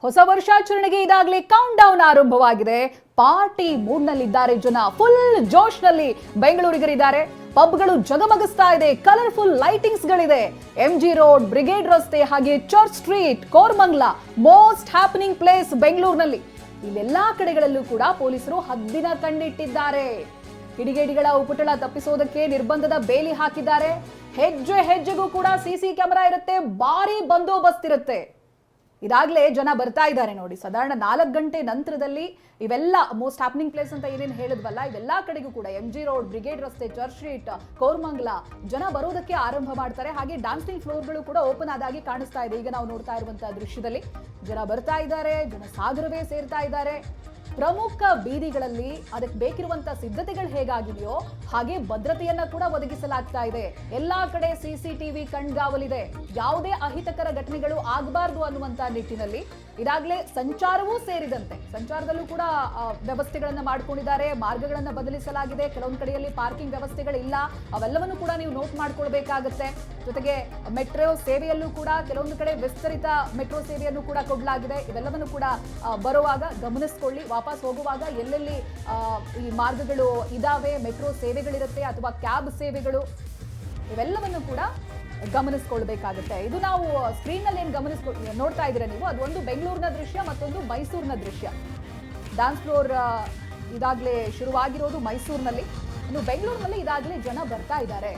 ಹೊಸ ವರ್ಷಾಚರಣೆಗೆ ಇದಾಗಲೇ count down ಆರಂಭವಾಗಿದೆ. Party ಮೂಡ್ನಲ್ಲಿದ್ದಾರೆ ಜನ, ಫುಲ್ ಜೋಶ್ನಲ್ಲಿ ಬೆಂಗಳೂರಿಗರಿದ್ದಾರೆ. ಪಬ್ಗಳು ಜಗಮಗಿಸ್ತಾ ಇದೆ, ಕಲರ್ಫುಲ್ ಲೈಟಿಂಗ್ಸ್ ಗಳಿದೆ. ಎಂಜಿ ರೋಡ್, ಬ್ರಿಗೇಡ್ ರಸ್ತೆ, ಹಾಗೆ church street, Koramangala most happening place ಬೆಂಗಳೂರಿನಲ್ಲಿ. ಇವೆಲ್ಲಾ ಕಡೆಗಳಲ್ಲೂ ಕೂಡ ಪೊಲೀಸರು ಹದ್ದಿನ ಕಣ್ಣಿಟ್ಟಿದ್ದಾರೆ. ಕಿಡಿಗೇಡಿಗಳ ಉಪಟಳ ತಪ್ಪಿಸೋದಕ್ಕೆ ನಿರ್ಬಂಧದ ಬೇಲಿ ಹಾಕಿದ್ದಾರೆ. ಹೆಜ್ಜೆ ಹೆಜ್ಜೆಗೂ ಕೂಡ ಸಿಸಿ ಕ್ಯಾಮೆರಾ ಇರುತ್ತೆ, ಭಾರಿ ಬಂದೋಬಸ್ತ್ ಇರುತ್ತೆ. ಇದಾಗಲೇ ಜನ ಬರ್ತಾ ಇದ್ದಾರೆ ನೋಡಿ. ಸಾಧಾರಣ 4 ಗಂಟೆ ನಂತರದಲ್ಲಿ ಇವೆಲ್ಲ ಮೋಸ್ಟ್ ಹ್ಯಾಪನಿಂಗ್ ಪ್ಲೇಸ್ ಅಂತ ಏನೇನು ಹೇಳಿದ್ವಲ್ಲ, ಇವೆಲ್ಲ ಕಡೆಗೂ ಕೂಡ ಎಂಜಿ ರೋಡ್, ಬ್ರಿಗೇಡ್ ರಸ್ತೆ, ಚರ್ಚ್ ಸ್ಟ್ರೀಟ್, ಕೋರ್ಮಂಗ್ಲಾ ಜನ ಬರೋದಕ್ಕೆ ಆರಂಭ ಮಾಡ್ತಾರೆ. ಹಾಗೆ ಡಾನ್ಸಿಂಗ್ ಫ್ಲೋರ್ಗಳು ಕೂಡ ಓಪನ್ ಆದಾಗಿ ಕಾಣಿಸ್ತಾ ಇದೆ. ಈಗ ನಾವು ನೋಡ್ತಾ ಇರುವಂತಹ ದೃಶ್ಯದಲ್ಲಿ ಜನ ಬರ್ತಾ ಇದ್ದಾರೆ, ಜನ ಸಾಗರವೇ ಸೇರ್ತಾ ಇದ್ದಾರೆ. ಪ್ರಮುಖ ಬೀದಿಗಳಲ್ಲಿ ಅದಕ್ಕೆ ಬೇಕಿರುವಂತಹ ಸಿದ್ಧತೆಗಳು ಹೇಗಾಗಿದೆಯೋ ಹಾಗೆ ಭದ್ರತೆಯನ್ನ ಕೂಡ ಒದಗಿಸಲಾಗ್ತಾ ಇದೆ. ಎಲ್ಲಾ ಕಡೆ ಸಿಸಿಟಿವಿ ಕಣ್ಗಾವಲಿದೆ. ಯಾವುದೇ ಅಹಿತಕರ ಘಟನೆಗಳು ಆಗಬಾರದು ಅನ್ನುವಂತ ನಿಟ್ಟಿನಲ್ಲಿ ಇದಾಗಲೇ ಸಂಚಾರವೂ ಸೇರಿದಂತೆ ಸಂಚಾರದಲ್ಲೂ ಕೂಡ ವ್ಯವಸ್ಥೆಗಳನ್ನ ಮಾಡ್ಕೊಂಡಿದ್ದಾರೆ. ಮಾರ್ಗಗಳನ್ನ ಬದಲಿಸಲಾಗಿದೆ. ಕೆಲವೊಂದು ಕಡೆಯಲ್ಲಿ ಪಾರ್ಕಿಂಗ್ ವ್ಯವಸ್ಥೆಗಳಿಲ್ಲ, ಅವೆಲ್ಲವನ್ನು ಕೂಡ ನೀವು ನೋಟ್ ಮಾಡ್ಕೊಳ್ಬೇಕಾಗತ್ತೆ. ಜೊತೆಗೆ ಮೆಟ್ರೋ ಸೇವೆಯಲ್ಲೂ ಕೂಡ ಕೆಲವೊಂದು ಕಡೆ ವಿಸ್ತರಿತ ಮೆಟ್ರೋ ಸೇವೆಯನ್ನು ಕೂಡ ಕೊಡಲಾಗಿದೆ. ಇವೆಲ್ಲವನ್ನು ಕೂಡ ಬರುವಾಗ ಗಮನಿಸ್ಕೊಳ್ಳಿ. ವಾಪಸ್ ಹೋಗುವಾಗ ಎಲ್ಲೆಲ್ಲಿ ಈ ಮಾರ್ಗಗಳು ಇದಾವೆ, ಮೆಟ್ರೋ ಸೇವೆಗಳಿರುತ್ತೆ ಅಥವಾ ಕ್ಯಾಬ್ ಸೇವೆಗಳು, ಇವೆಲ್ಲವನ್ನು ಕೂಡ ಗಮನಿಸ್ಕೊಳ್ಬೇಕಾಗುತ್ತೆ. ಇದು ನಾವು ಸ್ಕ್ರೀನ್ ನಲ್ಲಿ ಏನು ನೋಡ್ತಾ ಇದ್ದೀರಾ ನೀವು, ಅದು ಒಂದು ಬೆಂಗಳೂರಿನ ದೃಶ್ಯ, ಮತ್ತೊಂದು ಮೈಸೂರಿನ ದೃಶ್ಯ. ಡ್ಯಾನ್ಸ್ ಫ್ಲೋರ್ ಇದಾಗಲೇ ಶುರುವಾಗಿರೋದು ಮೈಸೂರಿನಲ್ಲಿ. ಇನ್ನು ಬೆಂಗಳೂರಿನಲ್ಲಿ ಇದಾಗಲೇ ಜನ ಬರ್ತಾ ಇದ್ದಾರೆ.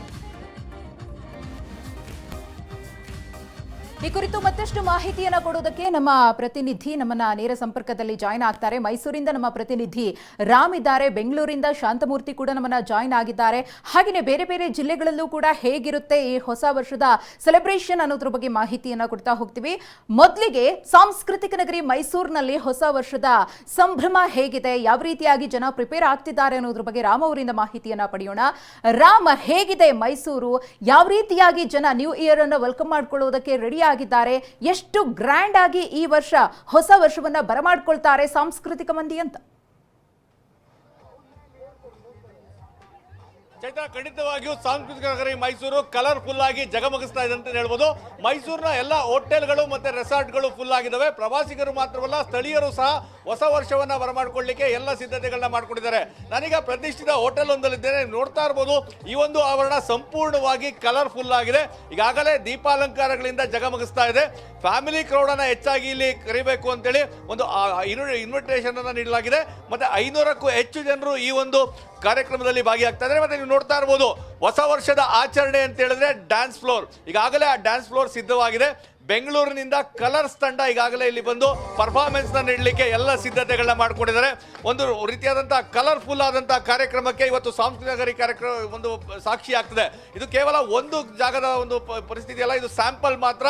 ಈ ಕುರಿತು ಮತ್ತಷ್ಟು ಮಾಹಿತಿಯನ್ನು ಕೊಡೋದಕ್ಕೆ ನಮ್ಮ ಪ್ರತಿನಿಧಿ ನಮ್ಮನ್ನ ನೇರ ಸಂಪರ್ಕದಲ್ಲಿ ಜಾಯ್ನ್ ಆಗ್ತಾರೆ. ಮೈಸೂರಿಂದ ನಮ್ಮ ಪ್ರತಿನಿಧಿ ರಾಮ್ ಇದ್ದಾರೆ, ಬೆಂಗಳೂರಿಂದ ಶಾಂತಮೂರ್ತಿ ಕೂಡ ನಮ್ಮನ್ನ ಜಾಯ್ನ್ ಆಗಿದ್ದಾರೆ. ಹಾಗೆಯೇ ಬೇರೆ ಬೇರೆ ಜಿಲ್ಲೆಗಳಲ್ಲೂ ಕೂಡ ಹೇಗಿರುತ್ತೆ ಈ ಹೊಸ ವರ್ಷದ ಸೆಲೆಬ್ರೇಷನ್ ಅನ್ನೋದ್ರ ಬಗ್ಗೆ ಮಾಹಿತಿಯನ್ನ ಕೊಡ್ತಾ ಹೋಗ್ತೀವಿ. ಮೊದಲಿಗೆ ಸಾಂಸ್ಕೃತಿಕ ನಗರಿ ಮೈಸೂರಿನಲ್ಲಿ ಹೊಸ ವರ್ಷದ ಸಂಭ್ರಮ ಹೇಗಿದೆ, ಯಾವ ರೀತಿಯಾಗಿ ಜನ ಪ್ರಿಪೇರ್ ಆಗ್ತಿದ್ದಾರೆ ಅನ್ನೋದ್ರ ಬಗ್ಗೆ ರಾಮ್ ಅವರಿಂದ ಮಾಹಿತಿಯನ್ನ ಪಡೆಯೋಣ. ರಾಮ್, ಹೇಗಿದೆ ಮೈಸೂರು? ಯಾವ ರೀತಿಯಾಗಿ ಜನ ನ್ಯೂ ಇಯರ್ ಅನ್ನು ವೆಲ್ಕಮ್ ಮಾಡ್ಕೊಳ್ಳೋದಕ್ಕೆ ರೆಡಿ ಆಗಿದ್ದಾರೆ? ಎಷ್ಟು ಗ್ರ್ಯಾಂಡ್ ಆಗಿ ಈ ವರ್ಷ ಹೊಸ ವರ್ಷವನ್ನ ಬರಮಾಡ್ಕೊಳ್ತಾರೆ ಸಾಂಸ್ಕೃತಿಕ ಮಂದಿ ಅಂತ? ಚೈತ್ರ, ಖಂಡಿತವಾಗಿಯೂ ಸಾಂಸ್ಕೃತಿಕ ನಗರಿ ಮೈಸೂರು ಕಲರ್ಫುಲ್ ಆಗಿ ಜಗಮಗಿಸ್ತಾ ಇದೆ ಅಂತ ಹೇಳ್ಬೋದು. ಮೈಸೂರಿನ ಎಲ್ಲ ಹೋಟೆಲ್ಗಳು ಮತ್ತೆ ರೆಸಾರ್ಟ್ಗಳು ಫುಲ್ ಆಗಿದ್ದಾವೆ. ಪ್ರವಾಸಿಗರು ಮಾತ್ರವಲ್ಲ, ಸ್ಥಳೀಯರು ಸಹ ಹೊಸ ವರ್ಷವನ್ನ ಬರಮಾಡ್ಕೊಳ್ಳಿಕ್ಕೆ ಎಲ್ಲ ಸಿದ್ಧತೆಗಳನ್ನ ಮಾಡ್ಕೊಂಡಿದ್ದಾರೆ. ನಾನೀಗ ಪ್ರತಿಷ್ಠಿತ ಹೋಟೆಲ್ ಒಂದಲ್ಲಿದ್ದೇನೆ. ನೋಡ್ತಾ ಇರ್ಬೋದು, ಈ ಒಂದು ಆವರಣ ಸಂಪೂರ್ಣವಾಗಿ ಕಲರ್ಫುಲ್ ಆಗಿದೆ. ಈಗಾಗಲೇ ದೀಪಾಲಂಕಾರಗಳಿಂದ ಜಗಮಗಿಸ್ತಾ ಇದೆ. ಫ್ಯಾಮಿಲಿ ಕ್ರೌಡ್ ಅನ್ನ ಹೆಚ್ಚಾಗಿ ಇಲ್ಲಿ ಕರಿಬೇಕು ಅಂತೇಳಿ ಒಂದು ಇನ್ವಿಟೇಷನ್ ಅನ್ನ ನೀಡಲಾಗಿದೆ. ಮತ್ತೆ 500ಕ್ಕೂ ಹೆಚ್ಚು ಜನರು ಈ ಒಂದು ಕಾರ್ಯಕ್ರಮದಲ್ಲಿ ಭಾಗಿಯಾಗ್ತಾ ಇದ್ದಾರೆ. ಮತ್ತೆ ನೀವು ನೋಡ್ತಾ ಇರಬಹುದು, ಹೊಸ ವರ್ಷದ ಆಚರಣೆ ಅಂತ ಹೇಳಿದ್ರೆ ಡ್ಯಾನ್ಸ್ ಫ್ಲೋರ್. ಈಗಾಗಲೇ ಆ ಡ್ಯಾನ್ಸ್ ಫ್ಲೋರ್ ಸಿದ್ಧವಾಗಿದೆ. ಬೆಂಗಳೂರಿನಿಂದ ಕಲರ್ಸ್ ತಂಡ ಈಗಾಗಲೇ ಇಲ್ಲಿ ಬಂದು ಪರ್ಫಾರ್ಮೆನ್ಸ್ ನೀಡಲಿಕ್ಕೆ ಎಲ್ಲ ಸಿದ್ಧತೆಗಳನ್ನ ಮಾಡ್ಕೊಂಡಿದ್ದಾರೆ. ಒಂದು ರೀತಿಯಾದಂತಹ ಕಲರ್ಫುಲ್ ಆದಂತಹ ಕಾರ್ಯಕ್ರಮಕ್ಕೆ ಇವತ್ತು ಸಾಂಸ್ಕೃತಿಕ ನಗರಿ ಕಾರ್ಯಕ್ರಮ ಒಂದು ಸಾಕ್ಷಿ ಆಗ್ತದೆ. ಇದು ಕೇವಲ ಒಂದು ಜಾಗದ ಒಂದು ಪರಿಸ್ಥಿತಿ ಅಲ್ಲ, ಇದು ಸ್ಯಾಂಪಲ್ ಮಾತ್ರ.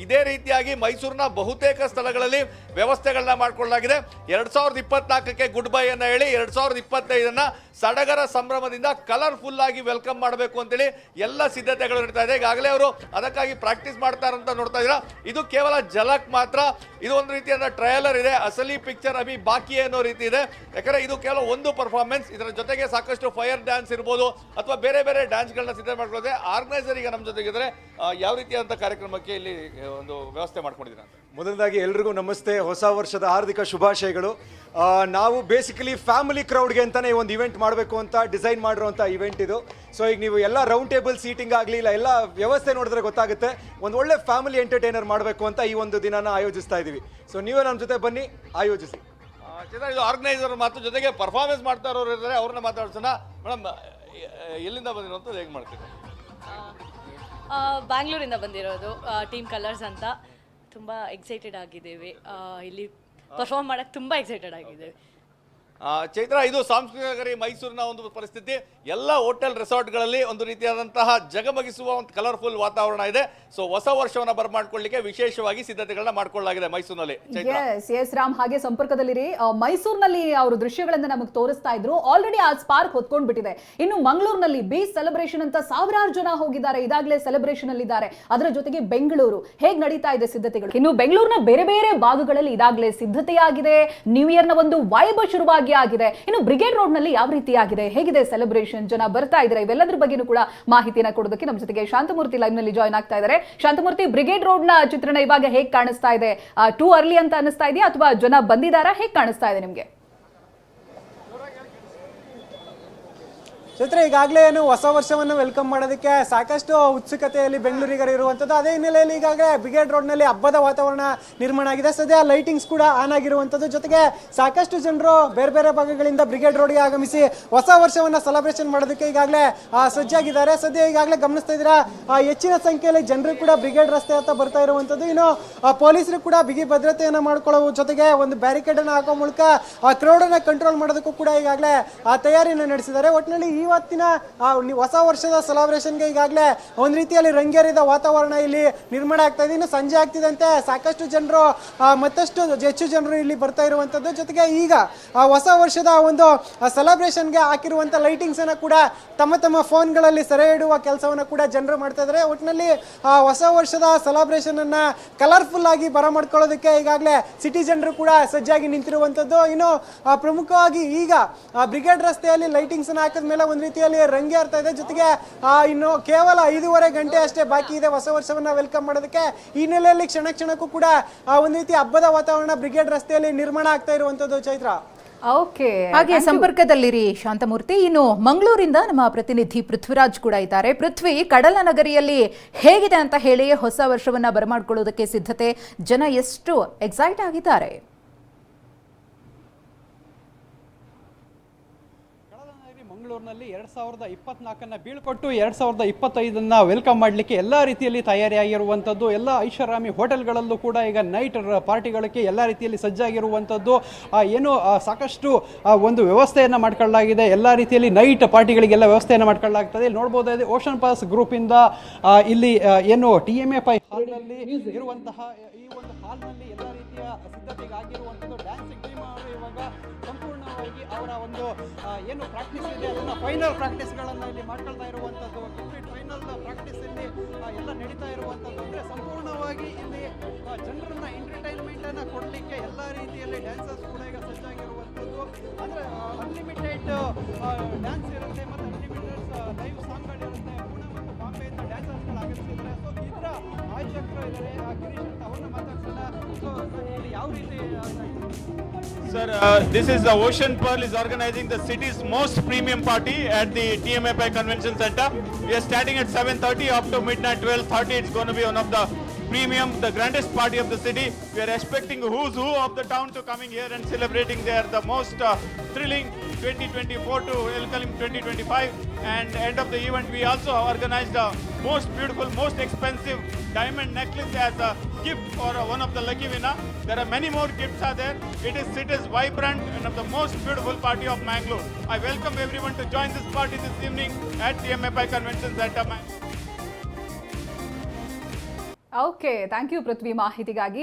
ಇದೇ ರೀತಿಯಾಗಿ ಮೈಸೂರಿನ ಬಹುತೇಕ ಸ್ಥಳಗಳಲ್ಲಿ ವ್ಯವಸ್ಥೆಗಳನ್ನ ಮಾಡಿಕೊಳ್ಳಲಾಗಿದೆ. 2024ಕ್ಕೆ ಗುಡ್ ಬೈ ಅನ್ನ ಹೇಳಿ 2025 ಸಡಗರ ಸಂಭ್ರಮದಿಂದ ಕಲರ್ಫುಲ್ ಆಗಿ ವೆಲ್ಕಮ್ ಮಾಡಬೇಕು ಅಂತೇಳಿ ಎಲ್ಲ ಸಿದ್ಧತೆಗಳು ನಡೀತಾ ಇದೆ. ಈಗಾಗಲೇ ಅವರು ಅದಕ್ಕಾಗಿ ಪ್ರಾಕ್ಟೀಸ್ ಮಾಡ್ತಾರೆ ಅಂತ ನೋಡ್ತಾ ಇದ್ದೀರಾ. ಇದು ಕೇವಲ ಝಲಕ್ ಮಾತ್ರ. ಇದು ಒಂದು ರೀತಿಯಾದ ಟ್ರಯಲರ್ ಇದೆ, ಅಸಲಿ ಪಿಕ್ಚರ್ ಅಭಿ ಬಾಕಿ ಅನ್ನೋ ರೀತಿ ಇದೆ. ಯಾಕಂದ್ರೆ ಇದು ಕೇವಲ ಒಂದು ಪರ್ಫಾರ್ಮೆನ್ಸ್. ಇದರ ಜೊತೆಗೆ ಸಾಕಷ್ಟು ಫೈರ್ ಡ್ಯಾನ್ಸ್ ಇರ್ಬೋದು ಅಥವಾ ಬೇರೆ ಬೇರೆ ಡ್ಯಾನ್ಸ್ ಗಳನ್ನ ಸಿದ್ಧ ಮಾಡ್ಕೊಳ್ಳೋದೆ. ಆರ್ಗನೈಸರ್ ಈಗ ನಮ್ಮ ಜೊತೆಗಿದ್ರೆ ಯಾವ ರೀತಿಯಾದಂಥ ಕಾರ್ಯಕ್ರಮಕ್ಕೆ ಇಲ್ಲಿ ಒಂದು ವ್ಯವಸ್ಥೆ ಮಾಡ್ಕೊಂಡಿದ್ದೀರಾ ಅಂತ? ಮೊದಲದಾಗಿ ಎಲ್ರಿಗೂ ನಮಸ್ತೆ, ಹೊಸ ವರ್ಷದ ಹಾರ್ದಿಕ ಶುಭಾಶಯಗಳು. ನಾವು ಬೇಸಿಕಲಿ ಫ್ಯಾಮಿಲಿ ಕ್ರೌಡ್ಗೆ ಅಂತಾನೆ ಒಂದು ಇವೆಂಟ್ ಮಾಡಬೇಕು ಅಂತ ಡಿಸೈನ್ ಮಾಡಿರುವಂಥ ಇವೆಂಟ್ ಇದು. ಸೊ ಈಗ ನೀವು ಎಲ್ಲ ರೌಂಡ್ ಟೇಬಲ್ ಸೀಟಿಂಗ್ ಆಗಲಿ ಇಲ್ಲ ಎಲ್ಲ ವ್ಯವಸ್ಥೆ ನೋಡಿದ್ರೆ ಗೊತ್ತಾಗುತ್ತೆ, ಒಂದು ಒಳ್ಳೆ ಫ್ಯಾಮಿಲಿ ಎಂಟರ್ಟೈನರ್ ಮಾಡಬೇಕು ಅಂತ ಈ ಒಂದು ದಿನನ ಆಯೋಜಿಸ್ತಾ ಇದ್ದೀವಿ. ಸೊ ನೀವೇ ನಮ್ಮ ಜೊತೆ ಬನ್ನಿ, ಆಯೋಜಿಸಿ. ಇದು ಆರ್ಗನೈಸರ್ ಮಾತು, ಜೊತೆಗೆ ಪರ್ಫಾರ್ಮೆನ್ಸ್ ಮಾಡ್ತಾ ಇರೋರು ಇದ್ದಾರೆ, ಅವ್ರನ್ನ ಮಾತಾಡ್ಸೋಣ. ಮೇಡಮ್, ಎಲ್ಲಿಂದ ಬಂದಿರೋಂಥದ್ದು ಹೇಗೆ ಮಾಡ್ತೀವಿ? ಬ್ಯಾಂಗ್ಳೂರಿಂದ ಬಂದಿರೋದು, ಟೀಮ್ ಕಲರ್ಸ್ ಅಂತ. ತುಂಬ ಎಕ್ಸೈಟೆಡ್ ಆಗಿದ್ದೇವೆ, ಇಲ್ಲಿ ಪರ್ಫಾರ್ಮ್ ಮಾಡೋಕ್ಕೆ ತುಂಬ ಎಕ್ಸೈಟೆಡ್ ಆಗಿದ್ದೇವೆ. ಚೈತ್ರ, ಇದು ಸಾಂಸ್ಕೃತಿಕ ನಗರಿ ಮೈಸೂರಿನ ಒಂದು ಪರಿಸ್ಥಿತಿ. ಎಲ್ಲ ಹೋಟೆಲ್ ರೆಸಾರ್ಟ್ಗಳಲ್ಲಿ ಒಂದು ರೀತಿಯಾದಂತಹ ಜಗಮಗಿಸುವ ಒಂದು ಕಲರ್ಫುಲ್ ವಾತಾವರಣ ಇದೆ. ಸೊ ಹೊಸ ವರ್ಷವನ್ನ ಬರಮಾಡ್ಕೊಳ್ಳಿಕ್ಕೆ ವಿಶೇಷವಾಗಿ ಸಿದ್ಧತೆಗಳನ್ನ ಮಾಡ್ಕೊಳ್ಳಲಾಗಿದೆ ಮೈಸೂರಿನಲ್ಲಿ. ಎಸ್ ರಾಮ್, ಹಾಗೆ ಸಂಪರ್ಕದಲ್ಲಿರಿ. ಮೈಸೂರಿನಲ್ಲಿ ಅವರು ದೃಶ್ಯಗಳನ್ನ ನಮಗೆ ತೋರಿಸ್ತಾ ಇದ್ರು. ಆಲ್ರೆಡಿ ಆ ಸ್ಪಾರ್ಕ್ ಹೊತ್ಕೊಂಡ್ಬಿಟ್ಟಿದೆ. ಇನ್ನು ಮಂಗಳೂರಿನಲ್ಲಿ ಬೀಚ್ ಸೆಲೆಬ್ರೇಷನ್ ಅಂತ ಸಾವಿರಾರು ಜನ ಹೋಗಿದ್ದಾರೆ, ಇದಾಗಲೇ ಸೆಲೆಬ್ರೇಷನ್ ಅಲ್ಲಿ ಇದ್ದಾರೆ. ಅದರ ಜೊತೆಗೆ ಬೆಂಗಳೂರು ಹೇಗ್ ನಡೀತಾ ಇದೆ ಸಿದ್ಧತೆಗಳು? ಇನ್ನು ಬೆಂಗಳೂರಿನ ಬೇರೆ ಬೇರೆ ಭಾಗಗಳಲ್ಲಿ ಇದಾಗಲೇ ಸಿದ್ಧತೆಯಾಗಿದೆ. ನ್ಯೂ ಇಯರ್ ನ ಒಂದು ವೈಬ್ ಶುರುವಾಗಿ ಆಗಿದೆ. ಇನ್ನು ಬ್ರಿಗೇಡ್ ರೋಡ್ ನಲ್ಲಿ ಯಾವ ರೀತಿ ಆಗಿದೆ, ಹೇಗಿದೆ ಸೆಲೆಬ್ರೇಷನ್, ಜನ ಬರ್ತಾ ಇದ್ದಾರೆ, ಇವೆಲ್ಲದ್ರ ಬಗ್ಗೆನೂ ಕೂಡ ಮಾಹಿತಿನ ಕೊಡೋದಕ್ಕೆ ನಮ್ಮ ಜೊತೆಗೆ ಶಾಂತಮೂರ್ತಿ ಲೈವ್ ನಲ್ಲಿ ಜಾಯ್ನ್ ಆಗ್ತಾ ಇದ್ದಾರೆ. ಶಾಂತಮೂರ್ತಿ, ಬ್ರಿಗೇಡ್ ರೋಡ್ ನ ಚಿತ್ರಣ ಇವಾಗ ಹೇಗೆ ಕಾಣಿಸ್ತಾ ಇದೆ? ಟೂ ಅರ್ಲಿ ಅಂತ ಅನಿಸ್ತಾ ಇದೆಯಾ ಅಥವಾ ಜನ ಬಂದಿದ್ದಾರಾ, ಹೇಗೆ ಕಾಣಿಸ್ತಾ ಇದೆ ನಿಮ್ಗೆ? ಚೈತ್ರ, ಈಗಾಗಲೇ ಏನು ಹೊಸ ವರ್ಷವನ್ನು ವೆಲ್ಕಮ್ ಮಾಡೋದಕ್ಕೆ ಸಾಕಷ್ಟು ಉತ್ಸುಕತೆಯಲ್ಲಿ ಬೆಂಗಳೂರಿಗರು ಇರುವಂಥದ್ದು. ಅದೇ ಹಿನ್ನೆಲೆಯಲ್ಲಿ ಈಗಾಗಲೇ ಬ್ರಿಗೇಡ್ ರೋಡ್ನಲ್ಲಿ ಹಬ್ಬದ ವಾತಾವರಣ ನಿರ್ಮಾಣ ಆಗಿದೆ. ಸದ್ಯ ಲೈಟಿಂಗ್ಸ್ ಕೂಡ ಆನ್ ಆಗಿರುವಂಥದ್ದು. ಜೊತೆಗೆ ಸಾಕಷ್ಟು ಜನರು ಬೇರೆ ಬೇರೆ ಭಾಗಗಳಿಂದ ಬ್ರಿಗೇಡ್ ರೋಡ್ಗೆ ಆಗಮಿಸಿ ಹೊಸ ವರ್ಷವನ್ನು ಸೆಲೆಬ್ರೇಷನ್ ಮಾಡೋದಕ್ಕೆ ಈಗಾಗಲೇ ಸಜ್ಜಾಗಿದ್ದಾರೆ. ಸದ್ಯ ಈಗಾಗಲೇ ಗಮನಿಸ್ತಾ ಇದ್ದೀರಾ, ಹೆಚ್ಚಿನ ಸಂಖ್ಯೆಯಲ್ಲಿ ಜನರು ಕೂಡ ಬ್ರಿಗೇಡ್ ರಸ್ತೆ ಹತ್ತ ಬರ್ತಾ ಇರುವಂಥದ್ದು. ಇನ್ನು ಪೊಲೀಸರು ಕೂಡ ಬಿಗಿ ಭದ್ರತೆಯನ್ನು ಮಾಡ್ಕೊಳ್ಳೋ ಜೊತೆಗೆ ಒಂದು ಬ್ಯಾರಿಕೇಡ್ ಅನ್ನು ಹಾಕೋ ಮೂಲಕ ಆ ಕ್ರೌಡ್ ಅನ್ನು ಕಂಟ್ರೋಲ್ ಮಾಡೋದಕ್ಕೂ ಕೂಡ ಈಗಾಗಲೇ ತಯಾರಿಯನ್ನು ನಡೆಸಿದ್ದಾರೆ. ಒಟ್ಟಿನಲ್ಲಿ ಇವತ್ತಿನ ಹೊಸ ವರ್ಷದ ಸೆಲೆಬ್ರೇಷನ್ಗೆ ಈಗಾಗಲೇ ಒಂದು ರೀತಿಯಲ್ಲಿ ರಂಗೇರಿದ ವಾತಾವರಣ ಇಲ್ಲಿ ನಿರ್ಮಾಣ ಆಗ್ತಾ ಇದೆ. ಇನ್ನು ಸಂಜೆ ಆಗ್ತಿದಂತೆ ಸಾಕಷ್ಟು ಜನರು ಮತ್ತಷ್ಟು ಹೆಚ್ಚು ಜನರು ಇಲ್ಲಿ ಬರ್ತಾ ಇರುವಂಥದ್ದು. ಜೊತೆಗೆ ಈಗ ಹೊಸ ವರ್ಷದ ಒಂದು ಸೆಲೆಬ್ರೇಷನ್ಗೆ ಹಾಕಿರುವಂಥ ಲೈಟಿಂಗ್ಸ್ ಅನ್ನು ಕೂಡ ತಮ್ಮ ತಮ್ಮ ಫೋನ್ಗಳಲ್ಲಿ ಸೆರೆ ಇಡುವ ಕೆಲಸವನ್ನು ಕೂಡ ಜನರು ಮಾಡ್ತಾ ಇದ್ದಾರೆ. ಒಟ್ಟಿನಲ್ಲಿ ಹೊಸ ವರ್ಷದ ಸೆಲೆಬ್ರೇಷನ್ ಅನ್ನ ಕಲರ್ಫುಲ್ ಆಗಿ ಬರಮಾಡ್ಕೊಳ್ಳೋದಕ್ಕೆ ಈಗಾಗಲೇ ಸಿಟಿ ಜನರು ಕೂಡ ಸಜ್ಜಾಗಿ ನಿಂತಿರುವಂಥದ್ದು. ಇನ್ನು ಪ್ರಮುಖವಾಗಿ ಈಗ ಬ್ರಿಗೇಡ್ ರಸ್ತೆಯಲ್ಲಿ ಲೈಟಿಂಗ್ಸ್ ಅನ್ನು ಹಾಕಿದ ಮೇಲೆ ಒಂದು ರೀತಿಯಲ್ಲಿ ರಂಗೇರ್ತಾ ಇದೆ. ಜೊತೆಗೆ ಇನ್ನು ಕೇವಲ 5.5 ಗಂಟೆ ಅಷ್ಟೇ ಬಾಕಿ ಇದೆ ಹೊಸ ವರ್ಷವನ್ನ ವೆಲ್ಕಮ್ ಮಾಡೋದಕ್ಕೆ. ಈ ನೆಲೆಯಲ್ಲಿ ಕ್ಷಣ ಕ್ಷಣಕ್ಕೂ ಕೂಡ ಒಂದು ರೀತಿ ಹಬ್ಬದ ವಾತಾವರಣ ಬ್ರಿಗೇಡ್ ರಸ್ತೆಯಲ್ಲಿ ನಿರ್ಮಾಣ ಆಗ್ತಾ ಇರುವಂತದ್ದು. ಚೈತ್ರ, ಓಕೆ, ಹಾಗೆ ಸಂಪರ್ಕದಲ್ಲಿರಿ ಶಾಂತಮೂರ್ತಿ. ಇನ್ನು ಮಂಗಳೂರಿಂದ ನಮ್ಮ ಪ್ರತಿನಿಧಿ ಪೃಥ್ವಿರಾಜ್ ಕೂಡ ಇದ್ದಾರೆ. ಪೃಥ್ವಿ, ಕಡಲ ನಗರಿಯಲ್ಲಿ ಹೇಗಿದೆ ಅಂತ ಹೇಳಿ ಹೊಸ ವರ್ಷವನ್ನ ಬರಮಾಡ್ಕೊಳ್ಳೋದಕ್ಕೆ ಸಿದ್ಧತೆ, ಜನ ಎಷ್ಟು ಎಕ್ಸೈಟ್ ಆಗಿದ್ದಾರೆ? ಮಂಗಳೂರಿನಲ್ಲಿ 2024 ಬೀಳ್ಕೊಟ್ಟು 2025 ವೆಲ್ಕಮ್ ಮಾಡಲಿಕ್ಕೆ ಎಲ್ಲ ರೀತಿಯಲ್ಲಿ ತಯಾರಿಯಾಗಿರುವಂಥದ್ದು. ಎಲ್ಲ ಐಷಾರಾಮಿ ಹೋಟೆಲ್ಗಳಲ್ಲೂ ಕೂಡ ಈಗ ನೈಟ್ ಪಾರ್ಟಿಗಳಿಗೆ ಎಲ್ಲ ರೀತಿಯಲ್ಲಿ ಸಜ್ಜಾಗಿರುವಂಥದ್ದು. ಏನು ಸಾಕಷ್ಟು ಒಂದು ವ್ಯವಸ್ಥೆಯನ್ನು ಮಾಡ್ಕೊಳ್ಳಲಾಗಿದೆ. ಎಲ್ಲ ರೀತಿಯಲ್ಲಿ ನೈಟ್ ಪಾರ್ಟಿಗಳಿಗೆಲ್ಲ ವ್ಯವಸ್ಥೆಯನ್ನು ಮಾಡ್ಕೊಳ್ಳಲಾಗ್ತದೆ. ಇಲ್ಲಿ ನೋಡ್ಬೋದು, ಓಷನ್ ಪಾಸ್ ಗ್ರೂಪಿಂದ ಇಲ್ಲಿ ಏನು TMFI ಹಾಲ್ನಲ್ಲಿ ಇರುವಂತಹ ಈ ಒಂದು ಹಾಲ್ನಲ್ಲಿ ಎಲ್ಲ ರೀತಿಯ ಸಿದ್ಧತೆಗಾಗಿರುವಂಥದ್ದು. ಡ್ಯಾನ್ಸಿಂಗ್ ಟೀಮ್ ಅವರು ಇವಾಗ ಸಂಪೂರ್ಣವಾಗಿ ಅವರ ಒಂದು ಏನು ಪ್ರಾಕ್ಟೀಸ್ ಇದೆ ಅದನ್ನು ಫೈನಲ್ ಪ್ರಾಕ್ಟೀಸ್ಗಳನ್ನು ಇಲ್ಲಿ ಮಾಡ್ಕೊಳ್ತಾ ಇರುವಂಥದ್ದು. ಕಂಪ್ಲೀಟ್ ಫೈನಲ್ ಪ್ರಾಕ್ಟೀಸ್ ಇಲ್ಲಿ ಎಲ್ಲ ನಡೀತಾ ಇರುವಂಥದ್ದು. ಅಂದರೆ ಸಂಪೂರ್ಣವಾಗಿ ಇಲ್ಲಿ ಜನರನ್ನ ಎಂಟರ್ಟೈನ್ಮೆಂಟನ್ನು ಕೊಡಲಿಕ್ಕೆ ಎಲ್ಲ ರೀತಿಯಲ್ಲಿ ಡ್ಯಾನ್ಸರ್ಸ್ ಕೂಡ ಈಗ ಸಜ್ಜಾಗಿರುವಂಥದ್ದು. ಅಂದರೆ ಅನ್ಲಿಮಿಟೆಡ್ ಡ್ಯಾನ್ಸ್ ಇರುತ್ತೆ ಮತ್ತು ಅನ್ಲಿಮಿಟೆಡ್ ಲೈವ್ ಸಾಂಗ್ಗಳಿರುತ್ತೆ. ಪುಣೆ ಮತ್ತು ಬಾಂಬೆಯಿಂದ ಡ್ಯಾನ್ಸರ್ಸ್ಗಳು ಆಗಮಿಸಿದ್ದಾರೆ. ಸೊ ಇದರ ಆಯೋಜಕರು ಇದ್ದಾರೆ, ಗಿರೀಶ್ ಅಂತ ಅವ್ರನ್ನ ಮಾತಾಡ್ಸೋಣ. ಸೊ ಇಲ್ಲಿ ಯಾವ ರೀತಿ Sir, this is the Ocean Pearl is organizing the city's most premium party at the TMFI Convention Center. We are starting at 7:30 up to midnight 12:30. It's going to be one of the premium, the grandest party of the city. We are expecting who's who of the town to coming here and celebrating there the most thrilling 2024 to welcome 2025. And end of the event, we also organized the most beautiful, most expensive diamond necklace as a gift for one of the lucky winner. There are many more gifts are there. It is city's vibrant and of the most beautiful party of Mangalore. I welcome everyone to join this party this evening at TMFI Convention Center, Mangalore. Okay, thank you Prithvi ಮಾಹಿತಿಗಾಗಿ.